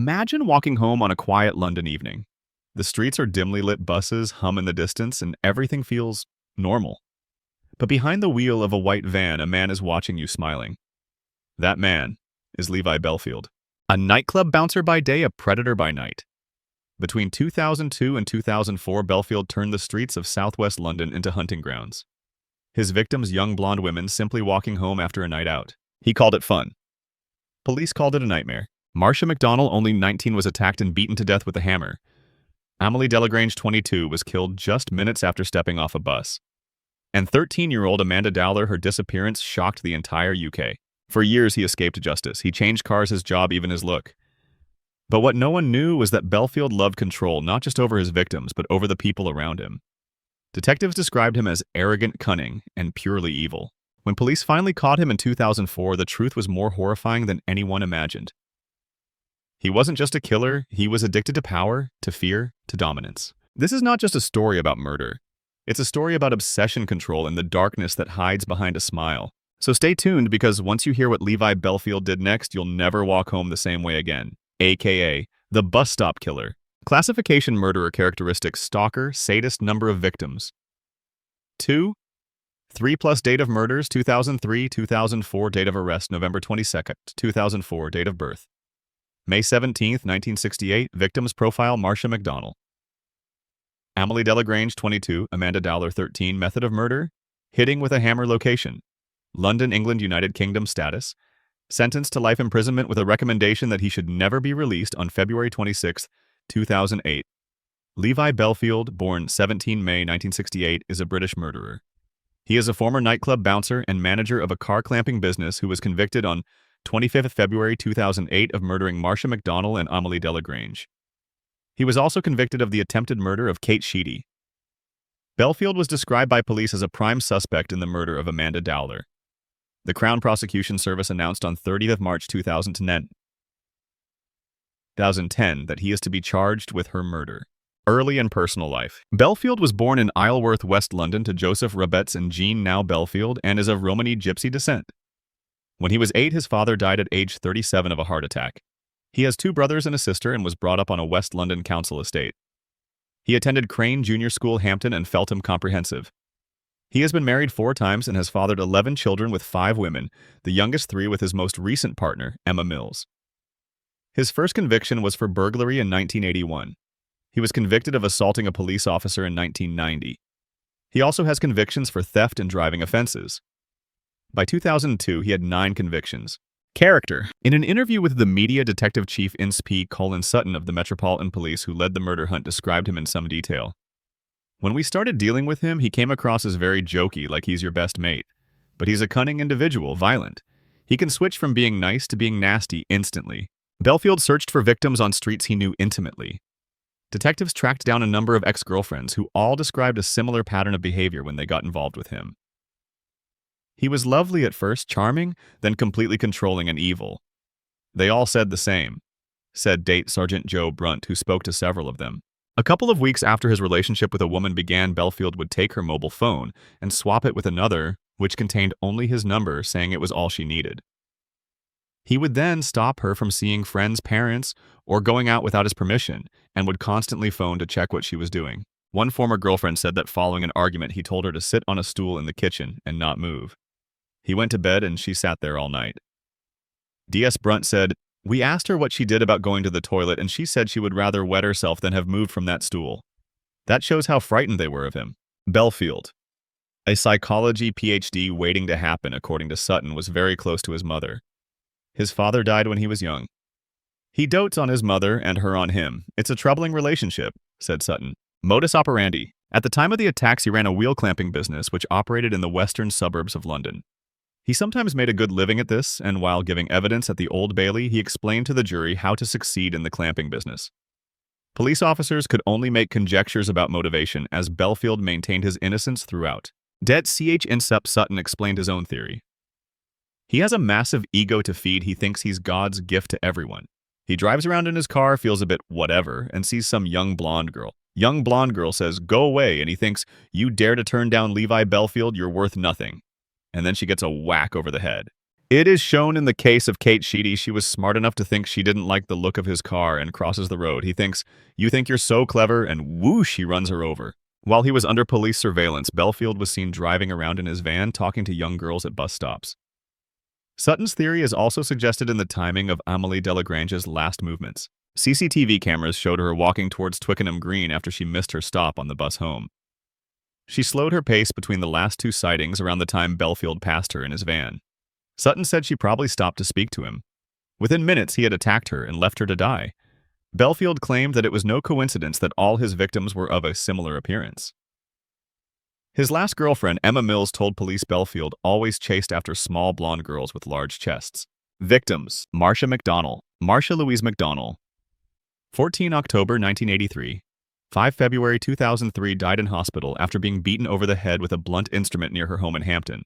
Imagine walking home on a quiet London evening. The streets are dimly lit, buses hum in the distance, and everything feels normal. But behind the wheel of a white van, a man is watching you smiling. That man is Levi Bellfield, a nightclub bouncer by day, a predator by night. Between 2002 and 2004, Bellfield turned the streets of southwest London into hunting grounds. His victims, young blonde women simply walking home after a night out. He called it fun. Police called it a nightmare. Marsha McDonnell, only 19, was attacked and beaten to death with a hammer. Amélie Delagrange, 22, was killed just minutes after stepping off a bus. And 13-year-old Amélie Dowler, her disappearance shocked the entire UK. For years, he escaped justice. He changed cars, his job, even his look. But what no one knew was that Bellfield loved control, not just over his victims, but over the people around him. Detectives described him as arrogant, cunning, and purely evil. When police finally caught him in 2004, the truth was more horrifying than anyone imagined. He wasn't just a killer, he was addicted to power, to fear, to dominance. This is not just a story about murder. It's a story about obsession, control, and the darkness that hides behind a smile. So stay tuned, because once you hear what Levi Bellfield did next, you'll never walk home the same way again. AKA, the bus stop killer. Classification: murderer. Characteristics: stalker, sadist. Number of victims: 2. 3+ date of murders: 2003, 2004. Date of arrest: November 22nd, 2004. Date of birth: May 17th, 1968. Victims profile: Marsha McDonnell. Amélie Delagrange, 22. Amélie Delagrange, 13. Method of murder: hitting with a hammer. Location: London, England, United Kingdom. Status: sentenced to life imprisonment with a recommendation that he should never be released on February 26, 2008. Levi Bellfield, born 17 May 1968, is a British murderer. He is a former nightclub bouncer and manager of a car clamping business who was convicted on 25 February 2008 of murdering Marsha McDonnell and Amélie Delagrange. He was also convicted of the attempted murder of Kate Sheedy. Bellfield was described by police as a prime suspect in the murder of Amélie Dowler. The Crown Prosecution Service announced on 30th March 2010 that he is to be charged with her murder. Early and personal life. Bellfield was born in Isleworth, West London, to Joseph Roberts and Jean Now Bellfield, and is of Romani Gypsy descent. When he was 8, his father died at age 37 of a heart attack. He has 2 brothers and a sister and was brought up on a West London council estate. He attended Crane Junior School, Hampton, and Feltham Comprehensive. He has been married 4 times and has fathered 11 children with 5 women, the youngest 3 with his most recent partner, Emma Mills. His first conviction was for burglary in 1981. He was convicted of assaulting a police officer in 1990. He also has convictions for theft and driving offenses. By 2002, he had 9 convictions. Character. In an interview with the media, Detective Chief Ince P. Colin Sutton of the Metropolitan Police, who led the murder hunt, described him in some detail. When we started dealing with him, he came across as very jokey, like he's your best mate. But he's a cunning individual, violent. He can switch from being nice to being nasty instantly. Bellfield searched for victims on streets he knew intimately. Detectives tracked down a number of ex-girlfriends who all described a similar pattern of behavior when they got involved with him. He was lovely at first, charming, then completely controlling and evil. They all said the same, said date Sergeant Joe Brunt, who spoke to several of them. A couple of weeks after his relationship with a woman began, Bellfield would take her mobile phone and swap it with another, which contained only his number, saying it was all she needed. He would then stop her from seeing friends, parents, or going out without his permission, and would constantly phone to check what she was doing. One former girlfriend said that following an argument, he told her to sit on a stool in the kitchen and not move. He went to bed and she sat there all night. D.S. Brunt said, "We asked her what she did about going to the toilet, and she said she would rather wet herself than have moved from that stool. That shows how frightened they were of him." Bellfield, a psychology PhD waiting to happen, according to Sutton, was very close to his mother. His father died when he was young. He dotes on his mother and her on him. It's a troubling relationship, said Sutton. Modus operandi. At the time of the attacks, he ran a wheel clamping business which operated in the western suburbs of London. He sometimes made a good living at this, and while giving evidence at the Old Bailey, he explained to the jury how to succeed in the clamping business. Police officers could only make conjectures about motivation, as Bellfield maintained his innocence throughout. Det Ch. Incept Sutton explained his own theory. He has a massive ego to feed. He thinks he's God's gift to everyone. He drives around in his car, feels a bit whatever, and sees some young blonde girl. Young blonde girl says, "Go away," and he thinks, "You dare to turn down Levi Bellfield, you're worth nothing." And then she gets a whack over the head. It is shown in the case of Kate Sheedy, she was smart enough to think she didn't like the look of his car and crosses the road. He thinks, "You think you're so clever," and whoosh, he runs her over. While he was under police surveillance, Bellfield was seen driving around in his van talking to young girls at bus stops. Sutton's theory is also suggested in the timing of Amélie Delagrange's last movements. CCTV cameras showed her walking towards Twickenham Green after she missed her stop on the bus home. She slowed her pace between the last two sightings around the time Bellfield passed her in his van. Sutton said she probably stopped to speak to him. Within minutes, he had attacked her and left her to die. Bellfield claimed that it was no coincidence that all his victims were of a similar appearance. His last girlfriend, Emma Mills, told police Bellfield always chased after small blonde girls with large chests. Victims: Marsha McDonnell, Marsha Louise McDonnell. 14 October 1983. 5 February 2003 died in hospital after being beaten over the head with a blunt instrument near her home in Hampton.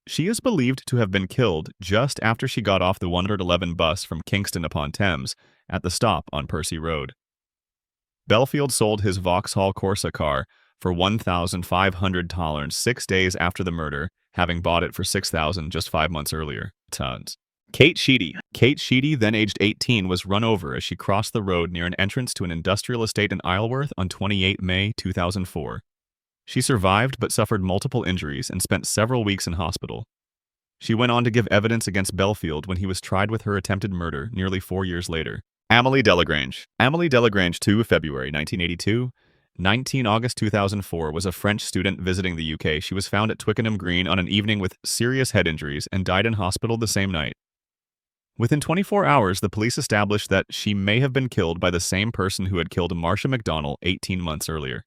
She is believed to have been killed just after she got off the 111 bus from Kingston upon Thames at the stop on Percy Road. Bellfield sold his Vauxhall Corsa car for $1,500 6 days after the murder, having bought it for $6,000 just 5 months earlier. Tons. Kate Sheedy. Kate Sheedy, then aged 18, was run over as she crossed the road near an entrance to an industrial estate in Isleworth on 28 May 2004. She survived but suffered multiple injuries and spent several weeks in hospital. She went on to give evidence against Bellfield when he was tried with her attempted murder nearly 4 years later. Amélie Delagrange. Amélie Delagrange, 2 February 1982, 19 August 2004, was a French student visiting the UK. She was found at Twickenham Green on an evening with serious head injuries and died in hospital the same night. Within 24 hours, the police established that she may have been killed by the same person who had killed Marsha McDonnell 18 months earlier.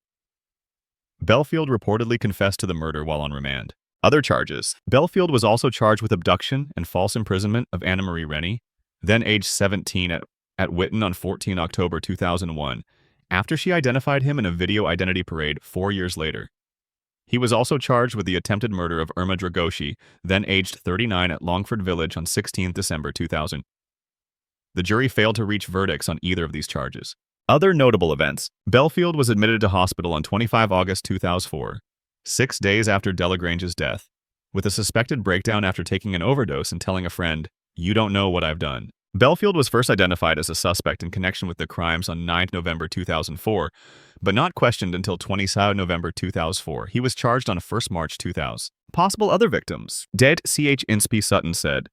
Bellfield reportedly confessed to the murder while on remand. Other charges. Bellfield was also charged with abduction and false imprisonment of Anna-Marie Rennie, then aged 17, at Witton on 14 October 2001, after she identified him in a video identity parade 4 years later. He was also charged with the attempted murder of Irma Dragoshi, then aged 39, at Longford Village on 16 December 2000. The jury failed to reach verdicts on either of these charges. Other notable events. Bellfield was admitted to hospital on 25 August 2004, 6 days after Delagrange's death, with a suspected breakdown after taking an overdose and telling a friend, "You don't know what I've done." Bellfield was first identified as a suspect in connection with the crimes on 9 November 2004, but not questioned until 27 November 2004. He was charged on 1 March 2000. Possible other victims. Dead C.H. Inspey Sutton said,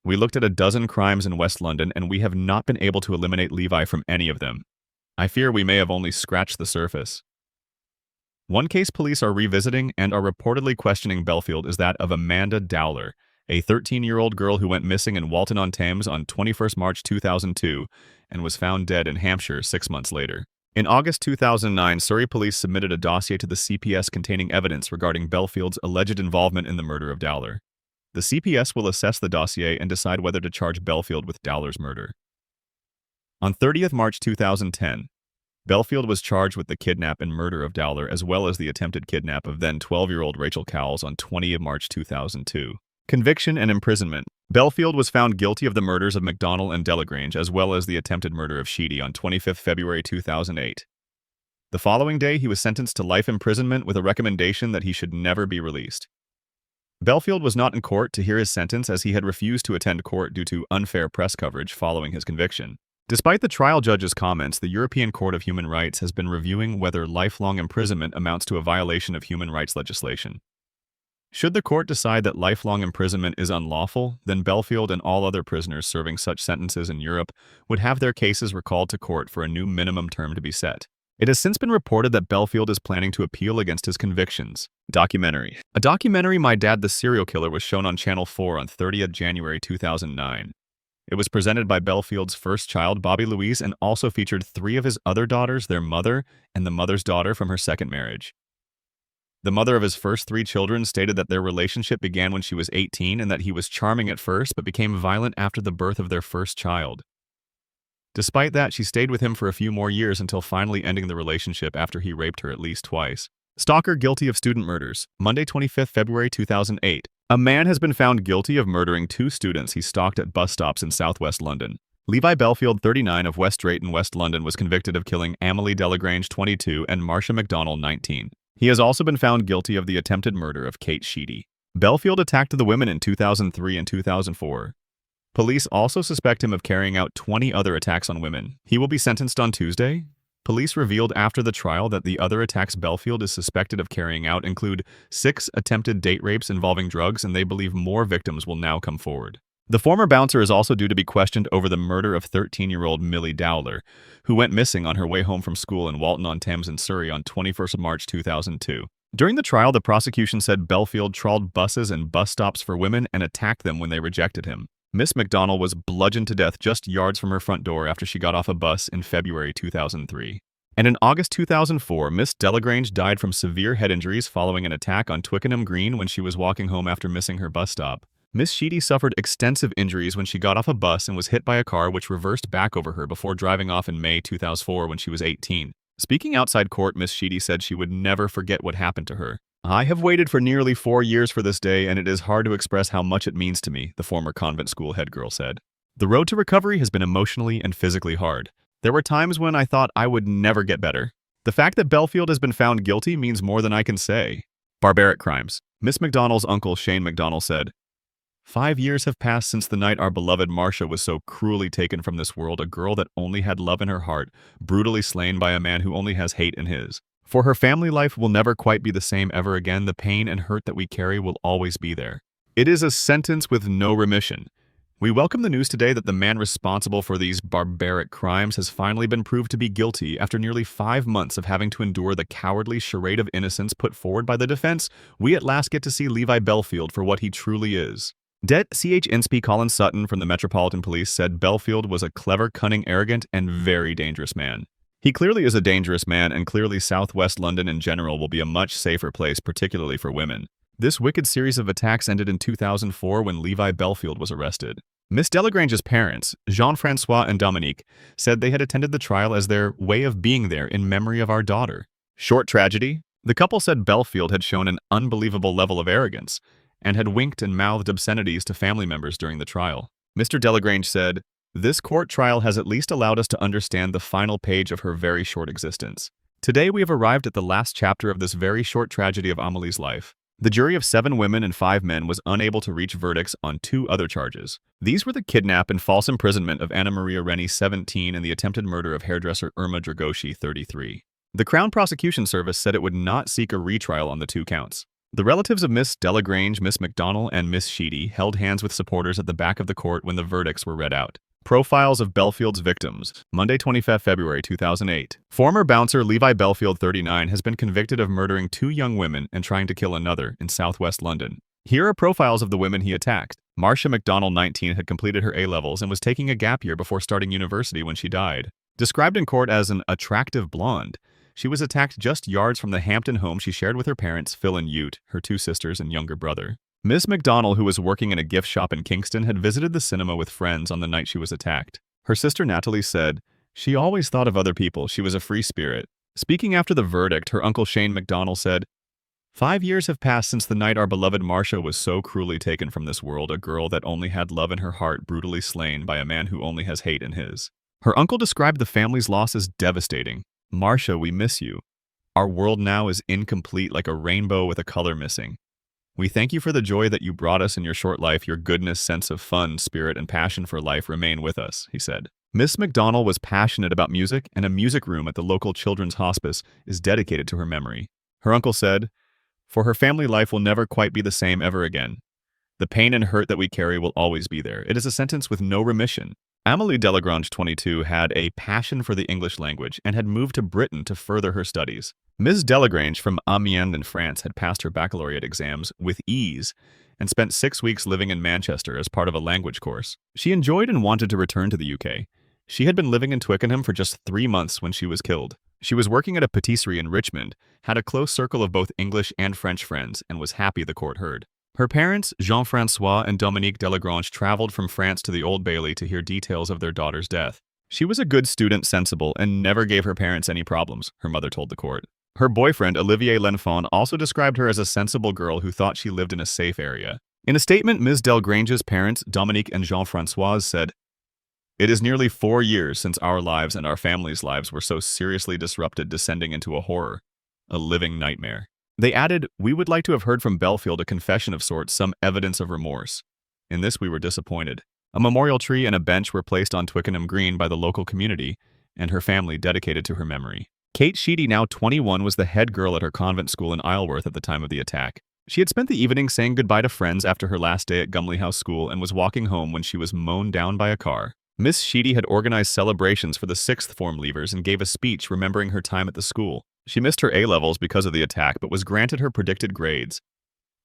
"We looked at a dozen crimes in West London and we have not been able to eliminate Levi from any of them. I fear we may have only scratched the surface." One case police are revisiting and are reportedly questioning Bellfield is that of Amélie Dowler, a 13-year-old girl who went missing in Walton-on-Thames on 21 March 2002 and was found dead in Hampshire 6 months later. In August 2009, Surrey police submitted a dossier to the CPS containing evidence regarding Bellfield's alleged involvement in the murder of Dowler. The CPS will assess the dossier and decide whether to charge Bellfield with Dowler's murder. On 30 March 2010, Bellfield was charged with the kidnap and murder of Dowler as well as the attempted kidnap of then 12-year-old Rachel Cowles on 20 March 2002. Conviction and imprisonment. Bellfield was found guilty of the murders of McDonnell and Delagrange as well as the attempted murder of Sheedy on 25 February 2008. The following day, he was sentenced to life imprisonment with a recommendation that he should never be released. Bellfield was not in court to hear his sentence as he had refused to attend court due to unfair press coverage following his conviction. Despite the trial judge's comments, the European Court of Human Rights has been reviewing whether lifelong imprisonment amounts to a violation of human rights legislation. Should the court decide that lifelong imprisonment is unlawful, then Bellfield and all other prisoners serving such sentences in Europe would have their cases recalled to court for a new minimum term to be set. It has since been reported that Bellfield is planning to appeal against his convictions. Documentary. A documentary, My Dad the Serial Killer, was shown on Channel 4 on 30 January 2009. It was presented by Bellfield's first child, Bobby Louise, and also featured 3 of his other daughters, their mother, and the mother's daughter from her second marriage. The mother of his first 3 children stated that their relationship began when she was 18 and that he was charming at first but became violent after the birth of their first child. Despite that, she stayed with him for a few more years until finally ending the relationship after he raped her at least twice. Stalker guilty of student murders. Monday, 25 February 2008. A man has been found guilty of murdering 2 students he stalked at bus stops in southwest London. Levi Bellfield, 39, of West Drayton, West London, was convicted of killing Amélie Delagrange, 22, and Marsha McDonnell, 19. He has also been found guilty of the attempted murder of Kate Sheedy. Bellfield attacked the women in 2003 and 2004. Police also suspect him of carrying out 20 other attacks on women. He will be sentenced on Tuesday. Police revealed after the trial that the other attacks Bellfield is suspected of carrying out include 6 attempted date rapes involving drugs, and they believe more victims will now come forward. The former bouncer is also due to be questioned over the murder of 13-year-old Milly Dowler, who went missing on her way home from school in Walton-on-Thames in Surrey on 21st March 2002. During the trial, the prosecution said Bellfield trawled buses and bus stops for women and attacked them when they rejected him. Miss McDonnell was bludgeoned to death just yards from her front door after she got off a bus in February 2003. And in August 2004, Miss Delagrange died from severe head injuries following an attack on Twickenham Green when she was walking home after missing her bus stop. Miss Sheedy suffered extensive injuries when she got off a bus and was hit by a car which reversed back over her before driving off in May 2004 when she was 18. Speaking outside court, Miss Sheedy said she would never forget what happened to her. "I have waited for nearly 4 years for this day, and it is hard to express how much it means to me," the former convent school head girl said. "The road to recovery has been emotionally and physically hard. There were times when I thought I would never get better. The fact that Bellfield has been found guilty means more than I can say." Barbaric crimes. Miss McDonnell's uncle Shane McDonnell said, "5 years have passed since the night our beloved Marsha was so cruelly taken from this world, a girl that only had love in her heart, brutally slain by a man who only has hate in his. For her family life will never quite be the same ever again. The pain and hurt that we carry will always be there. It is a sentence with no remission. We welcome the news today that the man responsible for these barbaric crimes has finally been proved to be guilty after nearly 5 months of having to endure the cowardly charade of innocence put forward by the defense. We at last get to see Levi Bellfield for what he truly is." Det. Ch. Insp. Colin Sutton from the Metropolitan Police said Bellfield was a clever, cunning, arrogant, and very dangerous man. "He clearly is a dangerous man, and clearly Southwest London in general will be a much safer place, particularly for women. This wicked series of attacks ended in 2004 when Levi Bellfield was arrested." Miss Delagrange's parents, Jean-Francois and Dominique, said they had attended the trial as their way of being there in memory of our daughter. Short tragedy? The couple said Bellfield had shown an unbelievable level of arrogance and had winked and mouthed obscenities to family members during the trial. Mr. Delagrange said, "This court trial has at least allowed us to understand the final page of her very short existence. Today we have arrived at the last chapter of this very short tragedy of Amelie's life. The jury of 7 women and 5 men was unable to reach verdicts on 2 other charges. These were the kidnap and false imprisonment of Anna Maria Rennie, 17, and the attempted murder of hairdresser Irma Dragoshi, 33. The Crown Prosecution Service said it would not seek a retrial on the 2 counts. The relatives of Miss Delagrange, Miss McDonnell, and Miss Sheedy held hands with supporters at the back of the court when the verdicts were read out. Profiles of Bellfield's victims. Monday, 25 February 2008. Former bouncer Levi Bellfield, 39, has been convicted of murdering 2 young women and trying to kill another in southwest London. Here are profiles of the women he attacked. Marsha McDonnell, 19, had completed her A-levels and was taking a gap year before starting university when she died. Described in court as an attractive blonde, she was attacked just yards from the Hampton home she shared with her parents, Phil and Ute, her 2 sisters and younger brother. Miss McDonnell, who was working in a gift shop in Kingston, had visited the cinema with friends on the night she was attacked. Her sister Natalie said, "She always thought of other people. She was a free spirit." Speaking after the verdict, her uncle Shane McDonnell said, 5 years have passed since the night our beloved Marsha was so cruelly taken from this world, a girl that only had love in her heart, brutally slain by a man who only has hate in his." Her uncle described the family's loss as devastating. "Marsha, we miss you. Our world now is incomplete, like a rainbow with a color missing. We thank you for the joy that you brought us in your short life. Your goodness, sense of fun, spirit, and passion for life remain with us," he said. Miss McDonnell was passionate about music, and a music room at the local children's hospice is dedicated to her memory. Her uncle said, "For her family life will never quite be the same ever again. The pain and hurt that we carry will always be there. It is a sentence with no remission." Amélie Delagrange, 22, had a passion for the English language and had moved to Britain to further her studies. Ms. Delagrange from Amiens in France had passed her baccalaureate exams with ease and spent 6 weeks living in Manchester as part of a language course. She enjoyed and wanted to return to the UK. She had been living in Twickenham for just 3 months when she was killed. She was working at a patisserie in Richmond, had a close circle of both English and French friends, and was happy the court heard. Her parents, Jean-Francois and Dominique Delagrange, traveled from France to the Old Bailey to hear details of their daughter's death. "She was a good student, sensible, and never gave her parents any problems," her mother told the court. Her boyfriend, Olivier Lenfant, also described her as a sensible girl who thought she lived in a safe area. In a statement, Ms. Delagrange's parents, Dominique and Jean-Francois, said, "It is nearly 4 years since our lives and our family's lives were so seriously disrupted, descending into a horror, a living nightmare. They added, "We would like to have heard from Bellfield a confession of sorts, some evidence of remorse." In this we were disappointed. A memorial tree and a bench were placed on Twickenham Green by the local community, and her family dedicated to her memory. Kate Sheedy, now 21, was the head girl at her convent school in Isleworth at the time of the attack. She had spent the evening saying goodbye to friends after her last day at Gumley House School and was walking home when she was mown down by a car. Miss Sheedy had organized celebrations for the sixth form leavers and gave a speech remembering her time at the school. She missed her A-levels because of the attack but was granted her predicted grades,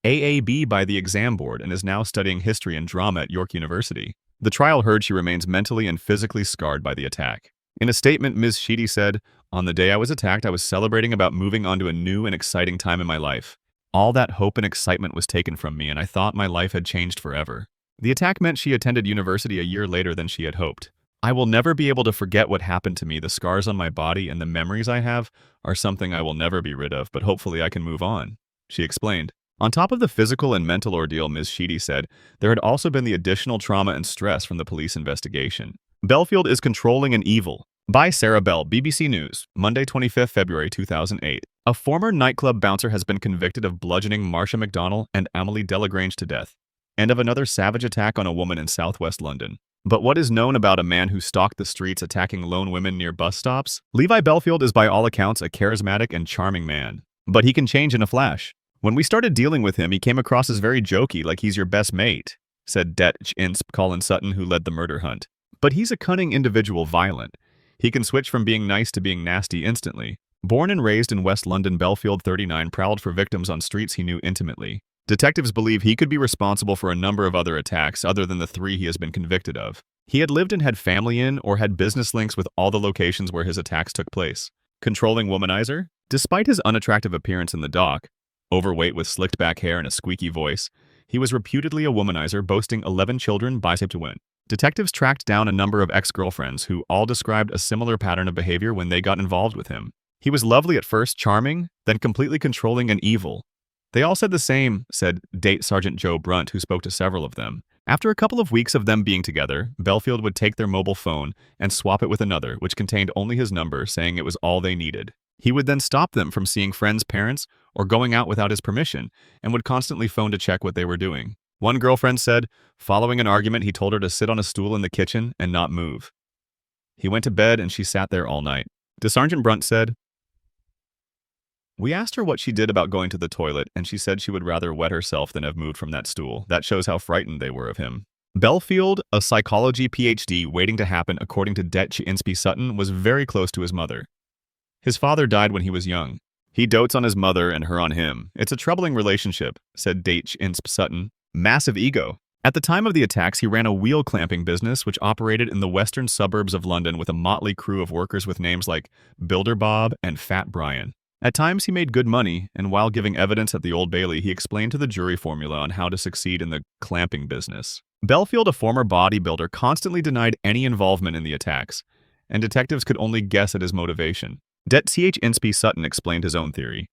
AAB, by the exam board, and is now studying history and drama at York University. The trial heard she remains mentally and physically scarred by the attack. In a statement, Ms. Sheedy said, "On the day I was attacked, I was celebrating about moving on to a new and exciting time in my life. All that hope and excitement was taken from me, and I thought my life had changed forever." The attack meant she attended university a year later than she had hoped. "I will never be able to forget what happened to me. The scars on my body and the memories I have are something I will never be rid of, but hopefully I can move on," she explained. On top of the physical and mental ordeal, Ms. Sheedy said, there had also been the additional trauma and stress from the police investigation. Bellfield is controlling and evil. By Sarah Bell, BBC News, Monday, 25 February 2008. A former nightclub bouncer has been convicted of bludgeoning Marsha McDonnell and Amélie Delagrange to death, and of another savage attack on a woman in southwest London. But what is known about a man who stalked the streets attacking lone women near bus stops? Levi Bellfield is by all accounts a charismatic and charming man. But he can change in a flash. "When we started dealing with him, he came across as very jokey, like he's your best mate," said Det Insp Colin Sutton, who led the murder hunt. "But he's a cunning individual, violent. He can switch from being nice to being nasty instantly." Born and raised in West London, Bellfield, 39, prowled for victims on streets he knew intimately. Detectives believe he could be responsible for a number of other attacks other than the 3 he has been convicted of. He had lived and had family in or had business links with all the locations where his attacks took place. Controlling womanizer? Despite his unattractive appearance in the dock, overweight with slicked back hair and a squeaky voice, he was reputedly a womanizer, boasting 11 children by to win. Detectives tracked down a number of ex-girlfriends who all described a similar pattern of behavior when they got involved with him. He was lovely at first, charming, then completely controlling and evil. They all said the same, said Date Sergeant Joe Brunt, who spoke to several of them. After a couple of weeks of them being together, Bellfield would take their mobile phone and swap it with another, which contained only his number, saying it was all they needed. He would then stop them from seeing friends' parents or going out without his permission, and would constantly phone to check what they were doing. One girlfriend said, following an argument, he told her to sit on a stool in the kitchen and not move. He went to bed and she sat there all night. Sergeant Brunt said, "We asked her what she did about going to the toilet, and she said she would rather wet herself than have moved from that stool. That shows how frightened they were of him." Bellfield, a psychology PhD waiting to happen according to Det Insp Sutton, was very close to his mother. His father died when he was young. He dotes on his mother and her on him. "It's a troubling relationship," said Det Insp Sutton. "Massive ego." At the time of the attacks, he ran a wheel clamping business which operated in the western suburbs of London with a motley crew of workers with names like Builder Bob and Fat Brian. At times he made good money, and while giving evidence at the Old Bailey, he explained to the jury formula on how to succeed in the clamping business. Bellfield, a former bodybuilder, constantly denied any involvement in the attacks, and detectives could only guess at his motivation. Det Insp Sutton explained his own theory.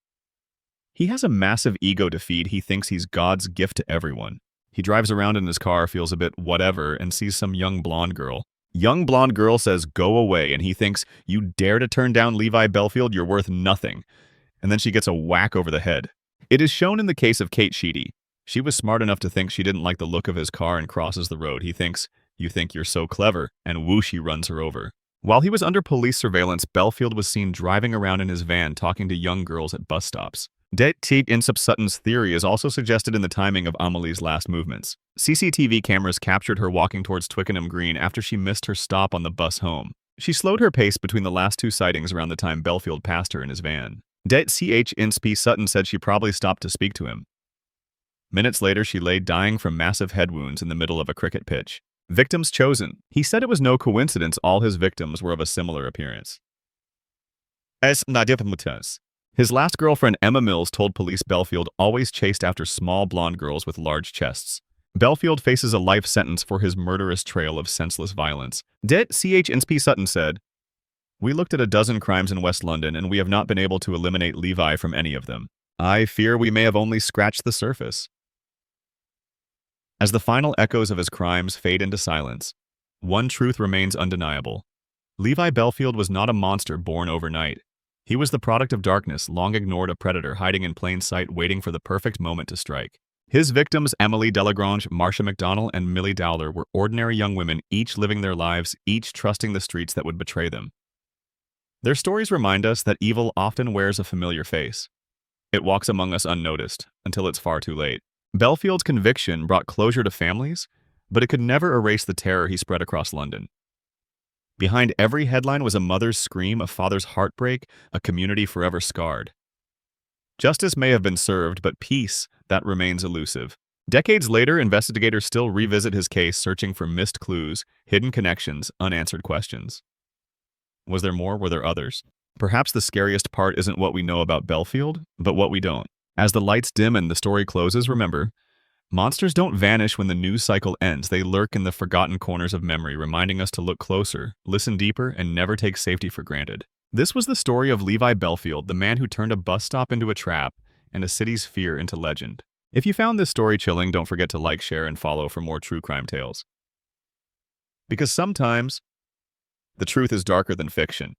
"He has a massive ego to feed. He thinks he's God's gift to everyone. He drives around in his car, feels a bit whatever, and sees some young blonde girl. Young blonde girl says, 'Go away,' and he thinks, 'You dare to turn down Levi Bellfield? You're worth nothing.' And then she gets a whack over the head." It is shown in the case of Kate Sheedy. She was smart enough to think she didn't like the look of his car and crosses the road. He thinks, "You think you're so clever," and whoosh, he runs her over. While he was under police surveillance, Bellfield was seen driving around in his van talking to young girls at bus stops. Det Insp Sutton's theory is also suggested in the timing of Amelie's last movements. CCTV cameras captured her walking towards Twickenham Green after she missed her stop on the bus home. She slowed her pace between the last 2 sightings around the time Bellfield passed her in his van. Det Insp Sutton said she probably stopped to speak to him. Minutes later, she lay dying from massive head wounds in the middle of a cricket pitch. Victims chosen. He said it was no coincidence all his victims were of a similar appearance. His last girlfriend, Emma Mills, told police Bellfield always chased after small blonde girls with large chests. Bellfield faces a life sentence for his murderous trail of senseless violence. Det Insp Sutton said, "We looked at a dozen crimes in West London, and we have not been able to eliminate Levi from any of them. I fear we may have only scratched the surface." As the final echoes of his crimes fade into silence, one truth remains undeniable. Levi Bellfield was not a monster born overnight. He was the product of darkness, long ignored, a predator hiding in plain sight, waiting for the perfect moment to strike. His victims, Amélie Delagrange, Marsha McDonnell, and Milly Dowler, were ordinary young women, each living their lives, each trusting the streets that would betray them. Their stories remind us that evil often wears a familiar face. It walks among us unnoticed, until it's far too late. Bellfield's conviction brought closure to families, but it could never erase the terror he spread across London. Behind every headline was a mother's scream, a father's heartbreak, a community forever scarred. Justice may have been served, but peace, that remains elusive. Decades later, investigators still revisit his case, searching for missed clues, hidden connections, unanswered questions. Was there more? Were there others? Perhaps the scariest part isn't what we know about Bellfield, but what we don't. As the lights dim and the story closes, remember, monsters don't vanish when the news cycle ends. They lurk in the forgotten corners of memory, reminding us to look closer, listen deeper, and never take safety for granted. This was the story of Levi Bellfield, the man who turned a bus stop into a trap and a city's fear into legend. If you found this story chilling, don't forget to like, share, and follow for more true crime tales. Because sometimes, the truth is darker than fiction.